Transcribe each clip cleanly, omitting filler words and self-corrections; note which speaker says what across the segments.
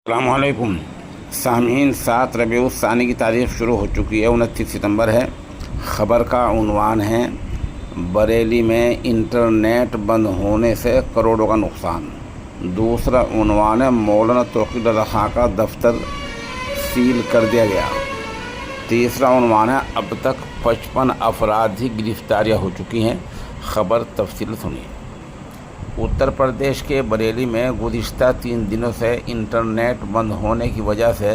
Speaker 1: السلام علیکم سامعین، 7 ربیع الثانی کی تاریخ شروع ہو چکی ہے، 29 ستمبر ہے۔ خبر کا عنوان ہے بریلی میں انٹرنیٹ بند ہونے سے کروڑوں کا نقصان۔ دوسرا عنوان ہے مولانا توقیر رضا خان کا دفتر سیل کر دیا گیا۔ تیسرا عنوان ہے اب تک 55 افراد کی گرفتاریاں ہو چکی ہیں۔ خبر تفصیل سنیے۔ اتر پردیش کے بریلی میں گزشتہ 3 دنوں سے انٹرنیٹ بند ہونے کی وجہ سے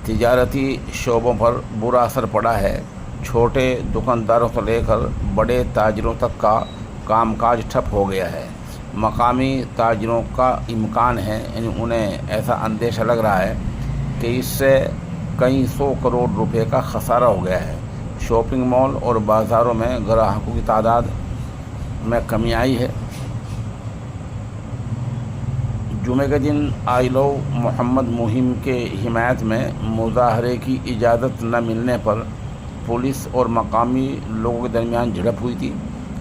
Speaker 1: تجارتی شعبوں پر برا اثر پڑا ہے۔ چھوٹے دکانداروں سے لے کر بڑے تاجروں تک کا کام کاج ٹھپ ہو گیا ہے۔ مقامی تاجروں کا امکان ہے، انہیں ایسا اندیشہ لگ رہا ہے کہ اس سے کئی 100 کروڑ روپے کا خسارہ ہو گیا ہے۔ شاپنگ مال اور بازاروں میں گراہکوں کی تعداد میں کمی آئی ہے۔ جمعے کے دن آئی لو محمد مہم کے حمایت میں مظاہرے کی اجازت نہ ملنے پر پولیس اور مقامی لوگوں کے درمیان جھڑپ ہوئی تھی۔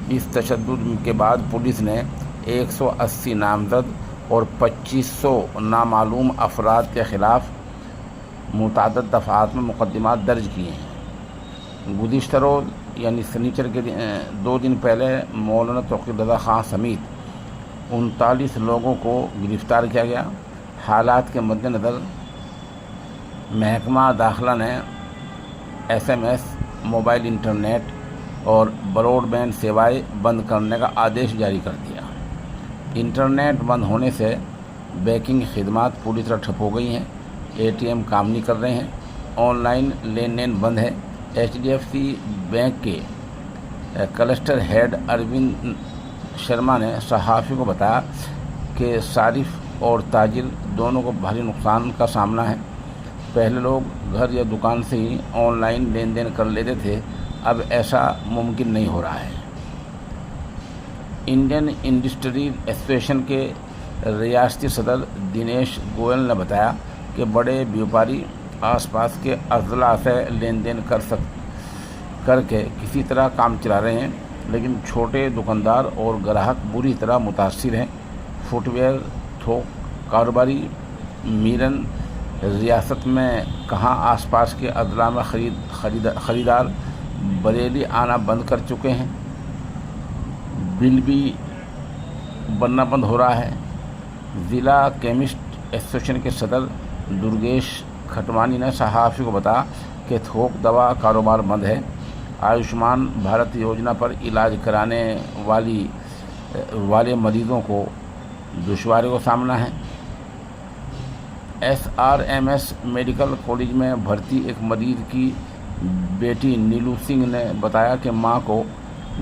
Speaker 1: اس تشدد کے بعد پولیس نے 180 نامزد اور 2500 نامعلوم افراد کے خلاف متعدد دفعات میں مقدمات درج کیے ہیں۔ گزشتہ روز یعنی سنیچر کے 2 دن پہلے مولانا توقیر رضا خان سمیت 39 لوگوں کو گرفتار کیا گیا۔ حالات کے مد نظر محکمہ داخلہ نے SMS، موبائل انٹرنیٹ اور براڈ بینڈ سیوائیں بند کرنے کا آدیش جاری کر دیا۔ انٹرنیٹ بند ہونے سے بینکنگ خدمات پوری طرح ٹھپ ہو گئی ہیں۔ ATM کام نہیں کر رہے ہیں، آن لائن لین دین بند ہے۔ HDFC بینک کے کلسٹر ہیڈ اروند شرما نے صحافی کو بتایا کہ صارف اور تاجر دونوں کو بھاری نقصان کا سامنا ہے۔ پہلے لوگ گھر یا دکان سے ہی آن لائن لین دین کر لیتے تھے، اب ایسا ممکن نہیں ہو رہا ہے۔ انڈین انڈسٹری ایسوسیشن کے ریاستی صدر دنیش گوئل نے بتایا کہ بڑے بیوپاری آس پاس کے اضلاع سے لین دین کر کے کسی طرح کام چلا رہے ہیں، لیکن چھوٹے دکاندار اور گراہک بری طرح متاثر ہیں۔ فٹ ویئر تھوک کاروباری میرن ریاست میں کہاں آس پاس کے اضلاع میں خریدار بریلی آنا بند کر چکے ہیں۔ بل بھی بننا بند ہو رہا ہے۔ ضلع کیمسٹ ایسوسیشن کے صدر درگیش کھٹوانی نے صحافی کو بتایا کہ تھوک دوا کاروبار بند ہے۔ آیوشمان بھارت یوجنا پر علاج کرانے والے مریضوں کو دشواریوں کا سامنا ہے۔ SRMS میڈیکل کالج میں بھرتی ایک مریض کی بیٹی نیلو سنگھ نے بتایا کہ ماں کو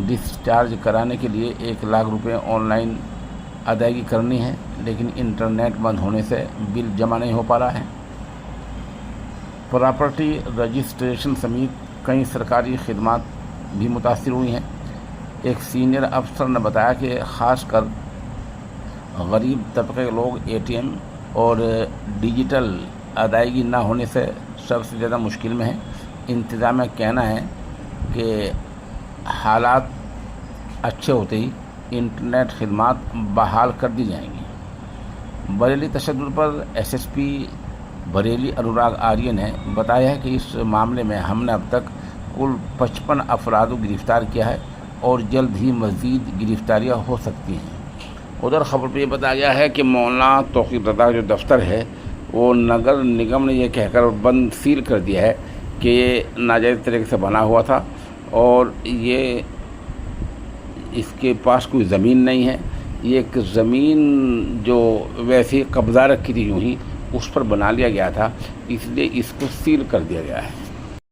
Speaker 1: ڈسچارج کرانے کے لیے 1 لاکھ روپے آن لائن ادائیگی کرنی ہے، لیکن انٹرنیٹ بند ہونے سے بل جمع نہیں ہو پا رہا ہے۔ پراپرٹی رجسٹریشن سمیت کئی سرکاری خدمات بھی متاثر ہوئی ہیں۔ ایک سینئر افسر نے بتایا کہ خاص کر غریب طبقے کے لوگ ATM اور ڈیجیٹل ادائیگی نہ ہونے سے سب سے زیادہ مشکل میں ہیں۔ انتظامیہ کا کہنا ہے کہ حالات اچھے ہوتے ہی انٹرنیٹ خدمات بحال کر دی جائیں گی۔ بریلی تشدد پر SSP بریلی انوراگ آریہ نے بتایا ہے کہ اس معاملے میں ہم نے اب تک کل 55 افراد کو گرفتار کیا ہے اور جلد ہی مزید گرفتاریاں ہو سکتی ہیں۔ ادھر خبر پہ یہ بتایا گیا ہے کہ مولانا توقیر رضا کا جو دفتر ہے وہ نگر نگم نے یہ کہہ کر بند سیل کر دیا ہے کہ یہ ناجائز طریقے سے بنا ہوا تھا اور یہ اس کے پاس کوئی زمین نہیں ہے۔ یہ ایک زمین جو ویسے قبضہ رکھی تھی یوں ہی اس پر بنا لیا گیا تھا، اس لیے اس کو سیل کر دیا گیا ہے۔